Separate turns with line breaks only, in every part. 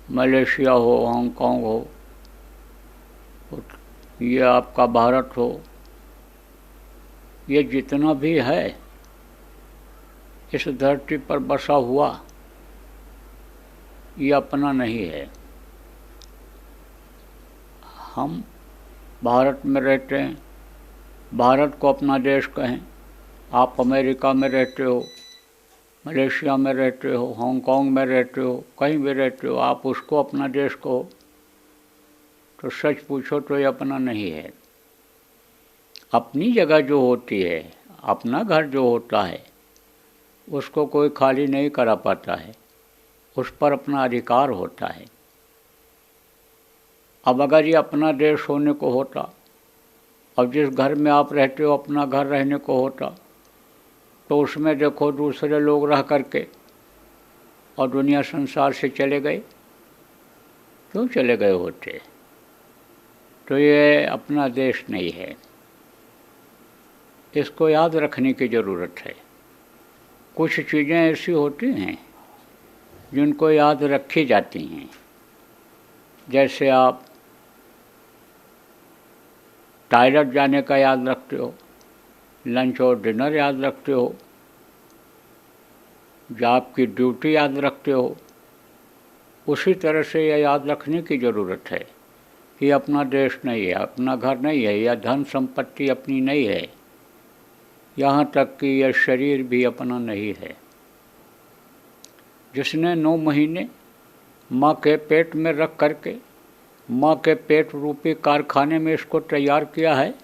Malaysia हो, Hong Kong हो, ये आपका भारत हो, ये जितना भी है इस धरती पर बसा हुआ, ये अपना नहीं है। हम भारत में रहते हैं, भारत को अपना देश कहें। आप अमेरिका में रहते हो, मलेशिया में रहते हो, हांगकांग में रहते हो, कहीं भी रहते हो, आप उसको अपना देश कहो तो सच पूछो तो ये अपना नहीं है। अपनी जगह जो होती है, अपना घर जो होता है, उसको कोई खाली नहीं करा पाता है, उस पर अपना अधिकार होता है। अब अगर ये अपना देश होने को होता और जिस घर में आप रहते हो अपना घर रहने को होता, तो उसमें देखो दूसरे लोग रह करके और दुनिया संसार से चले गए, क्यों चले गए होते? तो ये अपना देश नहीं है, इसको याद रखने की ज़रूरत है। कुछ चीज़ें ऐसी होती हैं जिनको याद रखी जाती हैं, जैसे आप टॉयलेट जाने का याद रखते हो, लंच और डिनर याद रखते हो, जॉब की ड्यूटी याद रखते हो, उसी तरह से यह याद रखने की ज़रूरत है कि अपना देश नहीं है, अपना घर नहीं है, या धन संपत्ति अपनी नहीं है, यहाँ तक कि यह शरीर भी अपना नहीं है। जिसने 9 महीने माँ के पेट में रख करके माँ के पेट रूपी कारखाने में इसको तैयार किया है,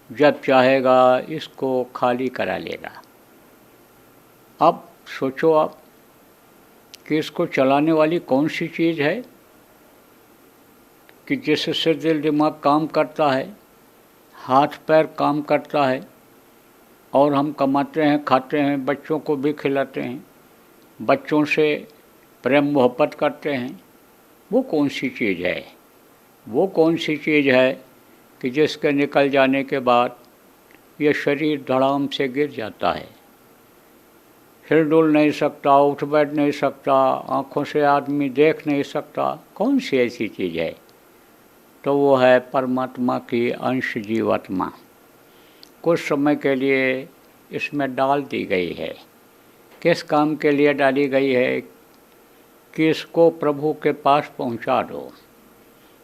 जब चाहेगा इसको खाली करा लेगा। अब सोचो आप कि इसको चलाने वाली कौन सी चीज़ है कि जिससे दिल दिमाग काम करता है, हाथ पैर काम करता है, और हम कमाते हैं, खाते हैं, बच्चों को भी खिलाते हैं, बच्चों से प्रेम मोहब्बत करते हैं। वो कौन सी चीज़ है? वो कौन सी चीज़ है कि जिसके निकल जाने के बाद ये शरीर धड़ाम से गिर जाता है, हिल डुल नहीं सकता, उठ बैठ नहीं सकता, आँखों से आदमी देख नहीं सकता। कौन सी ऐसी चीज़ है? तो वो है परमात्मा की अंश जीवात्मा। कुछ समय के लिए इसमें डाल दी गई है। किस काम के लिए डाली गई है? कि इसको प्रभु के पास पहुंचा दो,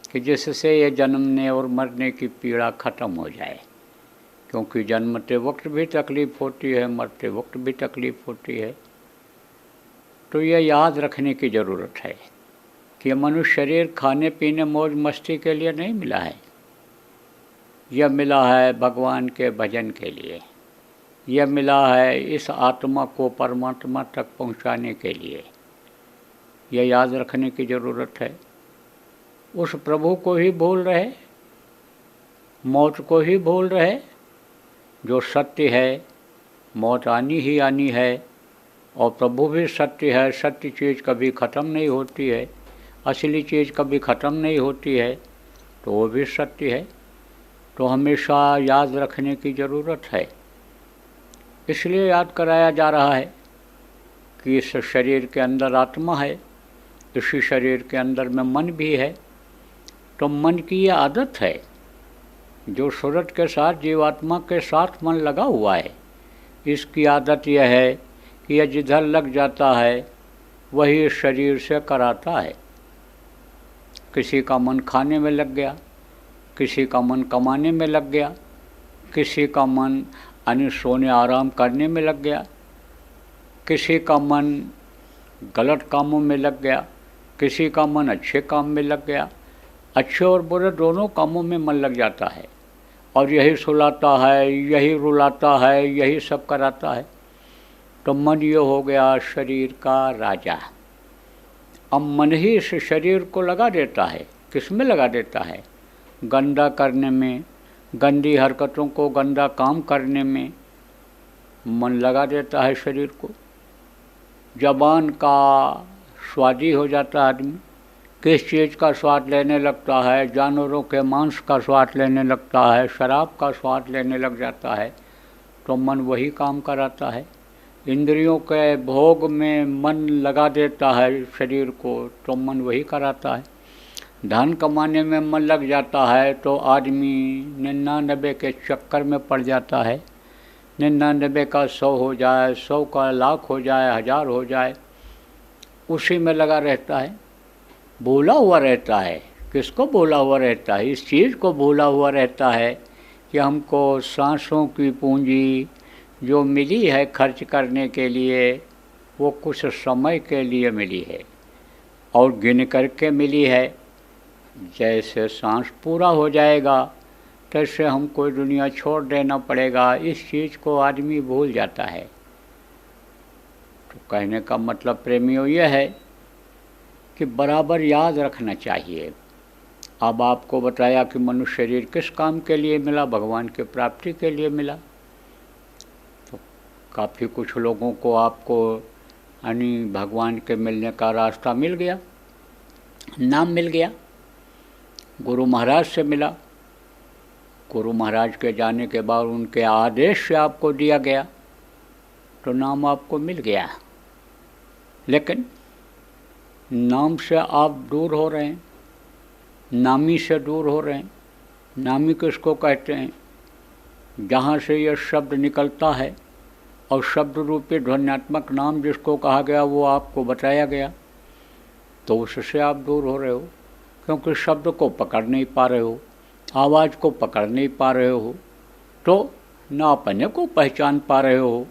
कि जिससे ये जन्मने और मरने की पीड़ा ख़त्म हो जाए। क्योंकि जन्मते वक्त भी तकलीफ़ होती है, मरते वक्त भी तकलीफ़ होती है। तो ये याद रखने की ज़रूरत है कि मनुष्य शरीर खाने पीने मौज मस्ती के लिए नहीं मिला है, यह मिला है भगवान के भजन के लिए, यह मिला है इस आत्मा को परमात्मा तक पहुंचाने के लिए। यह याद रखने की ज़रूरत है। उस प्रभु को ही भूल रहे, मौत को ही भूल रहे, जो सत्य है। मौत आनी ही आनी है, और प्रभु भी सत्य है। सत्य चीज़ कभी ख़त्म नहीं होती है, असली चीज़ कभी ख़त्म नहीं होती है, तो वो भी सत्य है। तो हमेशा याद रखने की ज़रूरत है। इसलिए याद कराया जा रहा है कि इस शरीर के अंदर आत्मा है, इसी शरीर के अंदर में मन भी है। तो मन की ये आदत है, जो सूरत के साथ जीवात्मा के साथ मन लगा हुआ है, इसकी आदत यह है कि यह जिधर लग जाता है वही इस शरीर से कराता है। किसी का मन खाने में लग गया, किसी का मन कमाने में लग गया, किसी का मन अन्य सोने आराम करने में लग गया, किसी का मन गलत कामों में लग गया, किसी का मन अच्छे काम में लग गया। अच्छे और बुरे दोनों कामों में मन लग जाता है, और यही सुलाता है, यही रुलाता है, यही सब कराता है। तो मन ये हो गया शरीर का राजा। अब मन ही इस शरीर को लगा देता है। किस में लगा देता है? गंदा करने में, गंदी हरकतों को, गंदा काम करने में मन लगा देता है शरीर को। ज़बान का स्वादी हो जाता है आदमी, किस चीज़ का स्वाद लेने लगता है? जानवरों के मांस का स्वाद लेने लगता है, शराब का स्वाद लेने लग जाता है। तो मन वही काम कराता है। इंद्रियों के भोग में मन लगा देता है शरीर को, तो मन वही कराता है। धन कमाने में मन लग जाता है तो आदमी 99 के चक्कर में पड़ जाता है। 99 का 100 हो जाए, 100 का लाख हो जाए, 1000 हो जाए, उसी में लगा रहता है, भूला हुआ रहता है। किसको भूला हुआ रहता है? इस चीज़ को भूला हुआ रहता है कि हमको सांसों की पूंजी जो मिली है खर्च करने के लिए, वो कुछ समय के लिए मिली है और गिन करके मिली है। जैसे सांस पूरा हो जाएगा तैसे हमको दुनिया छोड़ देना पड़ेगा। इस चीज़ को आदमी भूल जाता है। तो कहने का मतलब प्रेमियों ये है कि बराबर याद रखना चाहिए। अब आपको बताया कि मनुष्य शरीर किस काम के लिए मिला? भगवान की प्राप्ति के लिए मिला। तो काफ़ी कुछ लोगों को आपको यानी भगवान के मिलने का रास्ता मिल गया, नाम मिल गया, गुरु महाराज से मिला। गुरु महाराज के जाने के बाद उनके आदेश से आपको दिया गया तो नाम आपको मिल गया। लेकिन नाम से आप दूर हो रहे हैं, नामी से दूर हो रहे हैं। नामी किसको कहते हैं? जहाँ से यह शब्द निकलता है और शब्द रूपी ध्वन्यात्मक नाम जिसको कहा गया वो आपको बताया गया, तो उससे आप दूर हो रहे हो, क्योंकि शब्द को पकड़ नहीं पा रहे हो, आवाज़ को पकड़ नहीं पा रहे हो, तो न अपने को पहचान पा रहे हो,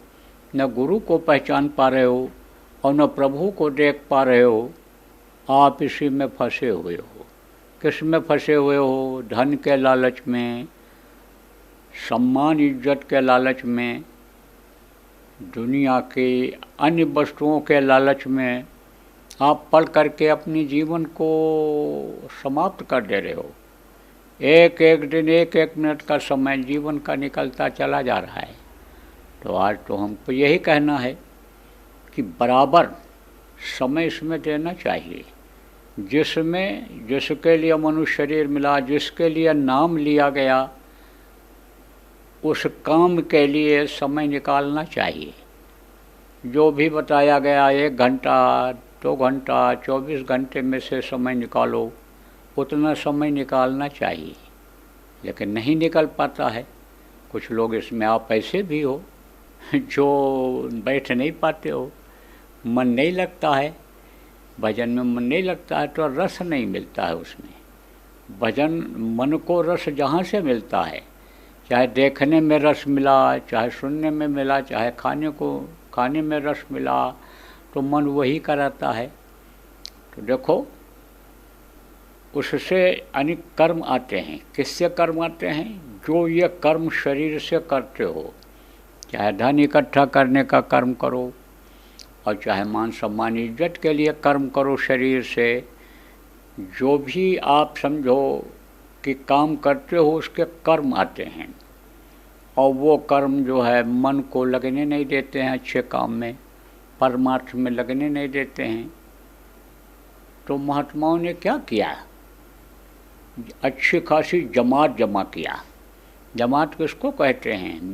न गुरु को पहचान पा रहे हो और न प्रभु को देख पा रहे हो। आप इसी में फंसे हुए हो। किस में फंसे हुए हो? धन के लालच में, सम्मान इज्जत के लालच में, दुनिया की अन्य वस्तुओं के लालच में आप पढ़ करके अपनी जीवन को समाप्त कर दे रहे हो। एक एक दिन, एक एक मिनट का समय जीवन का निकलता चला जा रहा है। तो आज तो हमको यही कहना है कि बराबर समय इसमें देना चाहिए। जिसके लिए मनुष्य शरीर मिला, जिसके लिए नाम लिया गया, उस काम के लिए समय निकालना चाहिए। जो भी बताया गया 1 घंटा, 2 घंटा, 24 घंटे में से समय निकालो, उतना समय निकालना चाहिए। लेकिन नहीं निकल पाता है। कुछ लोग इसमें आप ऐसे भी हो जो बैठ नहीं पाते हो, मन नहीं लगता है, भजन में मन नहीं लगता है तो रस नहीं मिलता है उसमें। भजन मन को रस जहाँ से मिलता है, चाहे देखने में रस मिला, चाहे सुनने में मिला, चाहे खाने में रस मिला, तो मन वही कराता है। तो देखो, उससे अनेक कर्म आते हैं। किससे कर्म आते हैं? जो ये कर्म शरीर से करते हो, चाहे धन इकट्ठा करने का कर्म करो और चाहे मान सम्मान इज्जत के लिए कर्म करो शरीर से, जो भी आप समझो कि काम करते हो उसके कर्म आते हैं। और वो कर्म जो है मन को लगने नहीं देते हैं अच्छे काम में, परमार्थ में लगने नहीं देते हैं। तो महात्माओं ने क्या किया? अच्छी खासी जमात जमा किया। जमात किसको कहते हैं?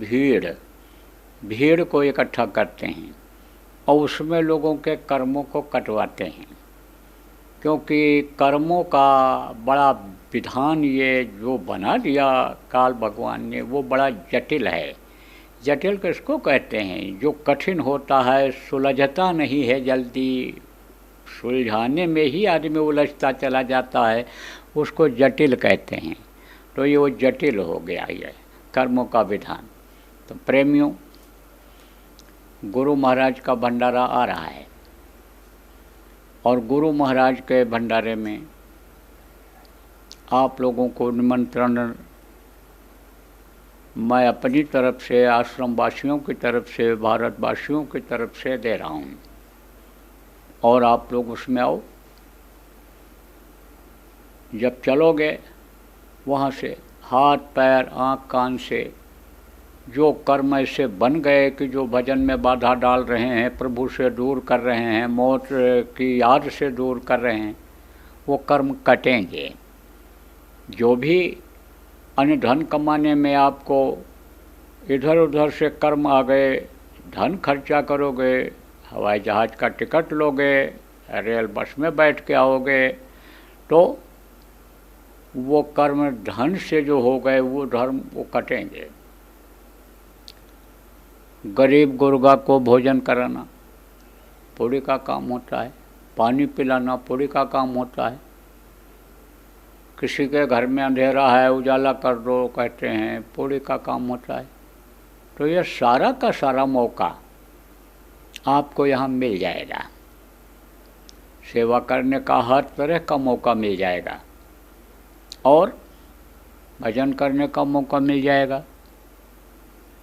भीड़ को इकट्ठा करते हैं और उसमें लोगों के कर्मों को कटवाते हैं। क्योंकि कर्मों का बड़ा विधान ये जो बना दिया काल भगवान ने, वो बड़ा जटिल है। जटिल किसको कहते हैं? जो कठिन होता है, सुलझता नहीं है जल्दी, सुलझाने में ही आदमी उलझता चला जाता है, उसको जटिल कहते हैं। तो ये वो जटिल हो गया ये कर्मों का विधान। तो प्रेमियों, गुरु महाराज का भंडारा आ रहा है और गुरु महाराज के भंडारे में आप लोगों को निमंत्रण मैं अपनी तरफ से, आश्रम वासियों की तरफ से, भारतवासियों की तरफ से दे रहा हूँ और आप लोग उसमें आओ। जब चलोगे वहाँ से हाथ पैर आँख कान से जो कर्म ऐसे बन गए कि जो भजन में बाधा डाल रहे हैं, प्रभु से दूर कर रहे हैं, मौत की याद से दूर कर रहे हैं, वो कर्म कटेंगे। जो भी अन्य धन कमाने में आपको इधर उधर से कर्म आ गए, धन खर्चा करोगे, हवाई जहाज़ का टिकट लोगे, रेल बस में बैठ के आओगे, तो वो कर्म धन से जो हो गए वो धर्म वो कटेंगे। गरीब गुरबा को भोजन कराना पुण्य का काम होता है, पानी पिलाना पुण्य का काम होता है। किसी के घर में अंधेरा है, उजाला कर दो कहते हैं, पुण्य का काम होता है। तो ये सारा का सारा मौका आपको यहाँ मिल जाएगा। सेवा करने का हर तरह का मौका मिल जाएगा और भजन करने का मौका मिल जाएगा।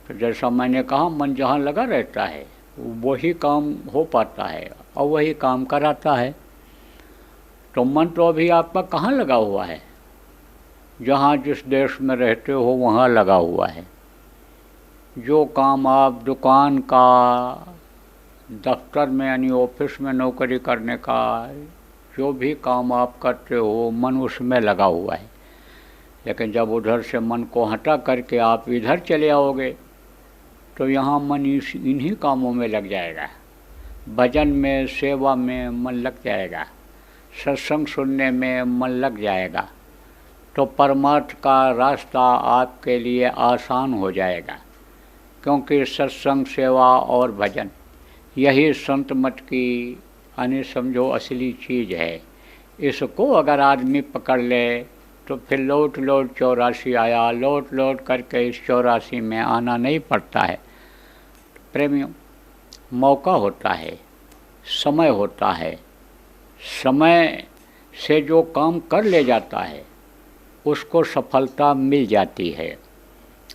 तो जैसा मैंने कहा, मन जहाँ लगा रहता है वही काम हो पाता है और वही काम कराता है। तो मन तो अभी आपका कहाँ लगा हुआ है? जहाँ जिस देश में रहते हो वहाँ लगा हुआ है। जो काम आप दुकान का, दफ्तर में यानी ऑफिस में नौकरी करने का, जो भी काम आप करते हो मन उसमें लगा हुआ है। लेकिन जब उधर से मन को हटा करके आप इधर चले आओगे तो यहाँ मन इन्हीं कामों में लग जाएगा। भजन में, सेवा में मन लग जाएगा, सत्संग सुनने में मन लग जाएगा। तो परमार्थ का रास्ता आपके लिए आसान हो जाएगा, क्योंकि सत्संग, सेवा और भजन यही संत मत की यानी समझो असली चीज़ है। इसको अगर आदमी पकड़ ले तो फिर लौट लौट 84 आया, लौट लौट करके इस 84 में आना नहीं पड़ता है। प्रेमियों, मौका होता है, समय होता है। समय से जो काम कर ले जाता है उसको सफलता मिल जाती है,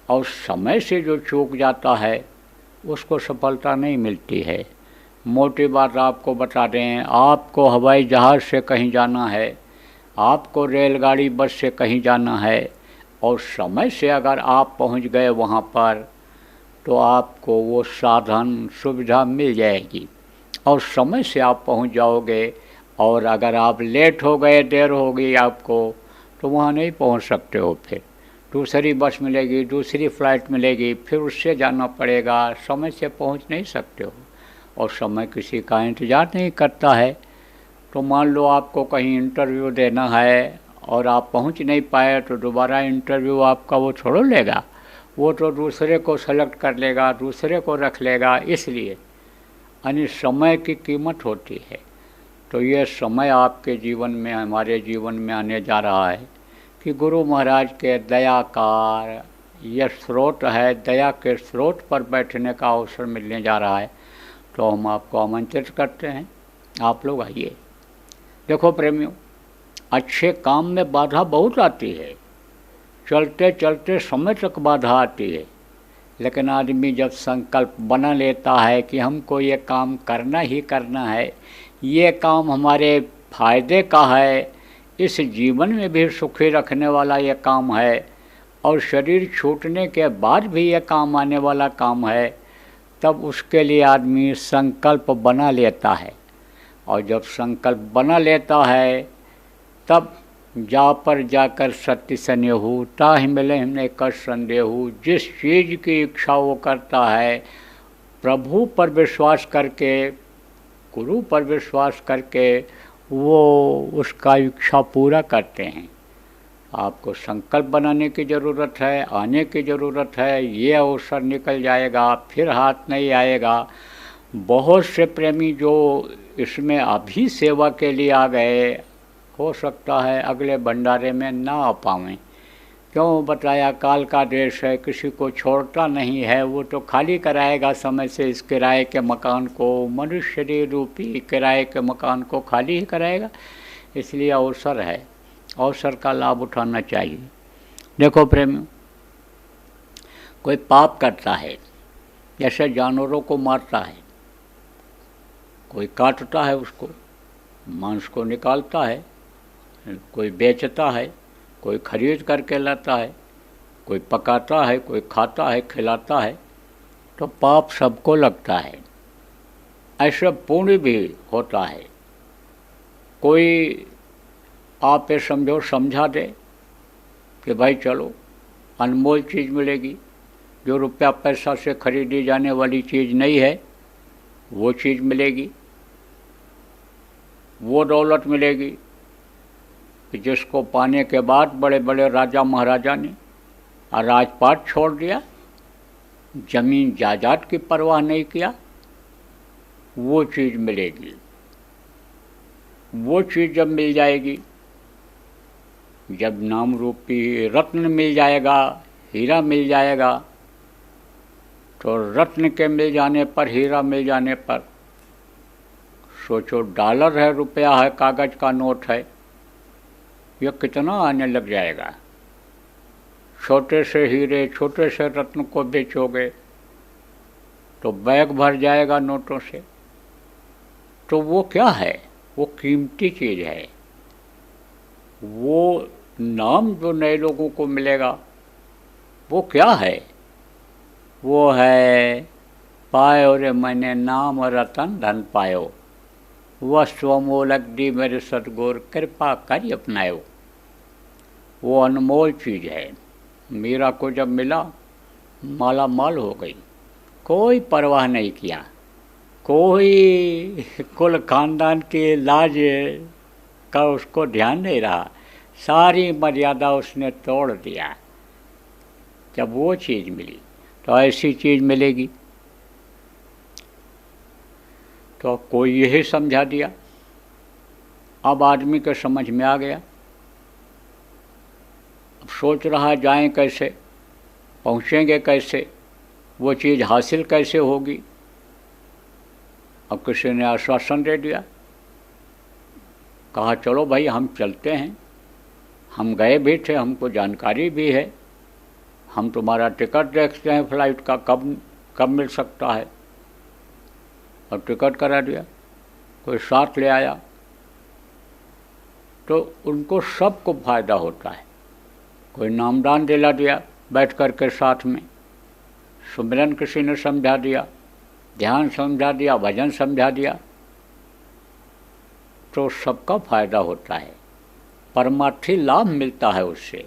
और समय से जो चूक जाता है उसको सफलता नहीं मिलती है। मोटी बात आपको बता दें, आपको हवाई जहाज़ से कहीं जाना है, आपको रेलगाड़ी बस से कहीं जाना है, और समय से अगर आप पहुंच गए वहां पर तो आपको वो साधन सुविधा मिल जाएगी और समय से आप पहुंच जाओगे। और अगर आप लेट हो गए, देर हो गई आपको, तो वहाँ नहीं पहुंच सकते हो। फिर दूसरी बस मिलेगी, दूसरी फ्लाइट मिलेगी, फिर उससे जाना पड़ेगा। समय से पहुंच नहीं सकते हो, और समय किसी का इंतज़ार नहीं करता है। तो मान लो आपको कहीं इंटरव्यू देना है और आप पहुंच नहीं पाए, तो दोबारा इंटरव्यू आपका वो छोड़ लेगा, वो तो दूसरे को सेलेक्ट कर लेगा, दूसरे को रख लेगा। इसलिए यानी समय की कीमत होती है। तो ये समय आपके जीवन में, हमारे जीवन में आने जा रहा है कि गुरु महाराज के दया का यह स्रोत है, दया के स्रोत पर बैठने का अवसर मिलने जा रहा है। तो हम आपको आमंत्रित करते हैं, आप लोग आइए। देखो प्रेमियों, अच्छे काम में बाधा बहुत आती है, चलते चलते समय तक बाधा आती है। लेकिन आदमी जब संकल्प बना लेता है कि हमको ये काम करना ही करना है, ये काम हमारे फायदे का है, इस जीवन में भी सुखी रखने वाला ये काम है, और शरीर छूटने के बाद भी ये काम आने वाला काम है, तब उसके लिए आदमी संकल्प बना लेता है। और जब संकल्प बना लेता है तब जा पर जाकर सत्य सनेहू, ताहि मिले हमने कर संदेहू। जिस चीज़ की इच्छा वो करता है, प्रभु पर विश्वास करके, गुरु पर विश्वास करके वो उसका इच्छा पूरा करते हैं। आपको संकल्प बनाने की ज़रूरत है, आने की ज़रूरत है। ये अवसर निकल जाएगा, फिर हाथ नहीं आएगा। बहुत से प्रेमी जो इसमें अभी सेवा के लिए आ गए, हो सकता है अगले भंडारे में ना आ पावें। क्यों बताया, काल का देश है, किसी को छोड़ता नहीं है। वो तो खाली कराएगा समय से इस किराए के मकान को, मनुष्य शरीर रूपी किराए के मकान को खाली ही कराएगा। इसलिए अवसर है, अवसर का लाभ उठाना चाहिए। देखो प्रेमियों, कोई पाप करता है, जैसे जानवरों को मारता है, कोई काटता है उसको, मांस को निकालता है, कोई बेचता है, कोई खरीद करके लाता है, कोई पकाता है, कोई खाता है, खिलाता है, तो पाप सबको लगता है। ऐसे पुण्य भी होता है। कोई आप ये समझो, समझा दे कि भाई चलो अनमोल चीज़ मिलेगी, जो रुपया पैसा से खरीदी जाने वाली चीज़ नहीं है वो चीज़ मिलेगी, वो दौलत मिलेगी कि जिसको पाने के बाद बड़े बड़े राजा महाराजा ने राजपाट छोड़ दिया, ज़मीन जायदाद की परवाह नहीं किया, वो चीज़ मिलेगी। वो चीज़ जब मिल जाएगी, जब नाम रूपी रत्न मिल जाएगा, हीरा मिल जाएगा, तो रत्न के मिल जाने पर, हीरा मिल जाने पर सोचो डॉलर है, रुपया है, कागज़ का नोट है, यह कितना आने लग जाएगा। छोटे से हीरे, छोटे से रत्न को बेचोगे तो बैग भर जाएगा नोटों से। तो वो क्या है? वो कीमती चीज़ है। वो नाम जो नए लोगों को मिलेगा वो क्या है? वो है पायो रे मैंने नाम रतन धन पायो, वस्तु अमोलक दी मेरे सतगुर कृपा कर अपनायो। वो अनमोल चीज़ है। मीरा को जब मिला माला माल हो गई, कोई परवाह नहीं किया, कोई कुल खानदान की लाज का उसको ध्यान नहीं रहा, सारी मर्यादा उसने तोड़ दिया। जब वो चीज़ मिली तो ऐसी चीज़ मिलेगी। तो कोई यही समझा दिया। अब आदमी के समझ में आ गया, अब सोच रहा जाएं कैसे, पहुँचेंगे कैसे, वो चीज़ हासिल कैसे होगी। अब किसी ने आश्वासन दे दिया, कहा चलो भाई हम चलते हैं, हम गए भी थे, हमको जानकारी भी है, हम तुम्हारा टिकट देखते हैं फ्लाइट का कब मिल सकता है। और टिकट करा दिया, कोई साथ ले आया, तो उनको सबको फ़ायदा होता है। कोई नामदान दिला दिया बैठ कर के साथ में, सुमिरन किसी ने समझा दिया, ध्यान समझा दिया, भजन समझा दिया, तो सबका फायदा होता है, परमार्थी लाभ मिलता है उससे।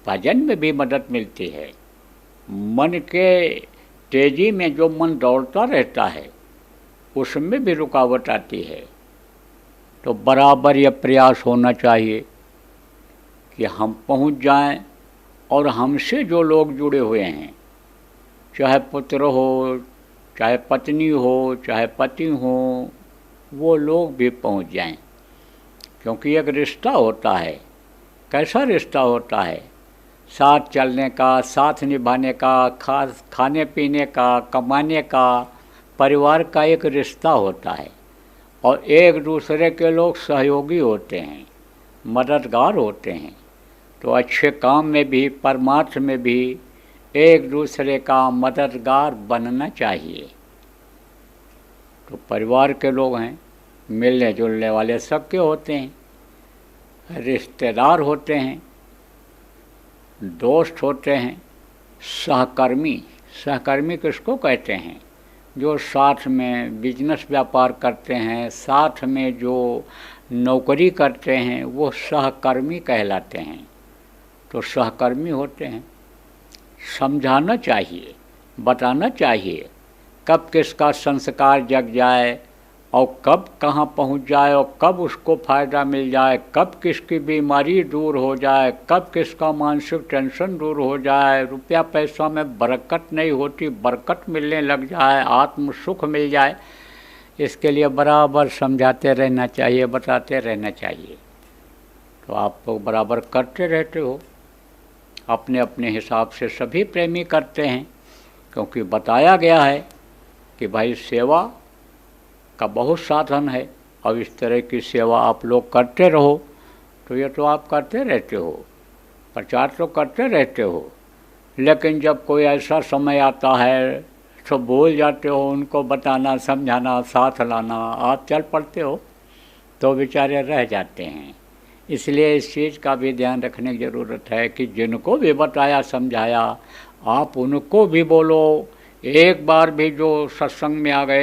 भजन में भी मदद मिलती है। मन के तेजी में जो मन दौड़ता रहता है उसमें भी रुकावट आती है। तो बराबर यह प्रयास होना चाहिए कि हम पहुंच जाएं और हमसे जो लोग जुड़े हुए हैं, चाहे पुत्र हो, चाहे पत्नी हो, चाहे पति हो, वो लोग भी पहुंच जाएं। क्योंकि एक रिश्ता होता है। कैसा रिश्ता होता है? साथ चलने का, साथ निभाने का, खाने पीने का, कमाने का, परिवार का एक रिश्ता होता है। और एक दूसरे के लोग सहयोगी होते हैं, मददगार होते हैं। तो अच्छे काम में भी, परमार्थ में भी एक दूसरे का मददगार बनना चाहिए। तो परिवार के लोग हैं, मिलने जुलने वाले सबके होते हैं, रिश्तेदार होते हैं, दोस्त होते हैं, सहकर्मी। सहकर्मी किसको कहते हैं? जो साथ में बिजनेस व्यापार करते हैं, साथ में जो नौकरी करते हैं, वो सहकर्मी कहलाते हैं। तो सहकर्मी होते हैं। समझाना चाहिए, बताना चाहिए कब किसका संस्कार जग जाए और कब कहाँ पहुँच जाए और कब उसको फ़ायदा मिल जाए, कब किसकी बीमारी दूर हो जाए, कब किसका मानसिक टेंशन दूर हो जाए, रुपया पैसा में बरकत नहीं होती, बरकत मिलने लग जाए, आत्म सुख मिल जाए। इसके लिए बराबर समझाते रहना चाहिए, बताते रहना चाहिए। तो आप लोग बराबर करते रहते हो, अपने अपने हिसाब से सभी प्रेमी करते हैं, क्योंकि बताया गया है कि भाई सेवा का बहुत साधन है। और इस तरह की सेवा आप लोग करते रहो। तो ये तो आप करते रहते हो, प्रचार तो करते रहते हो, लेकिन जब कोई ऐसा समय आता है तो भूल जाते हो उनको बताना, समझाना, साथ लाना। आप चल पड़ते हो तो बेचारे रह जाते हैं। इसलिए इस चीज़ का भी ध्यान रखने की ज़रूरत है कि जिनको भी बताया समझाया, आप उनको भी बोलो। एक बार भी जो सत्संग में आ गए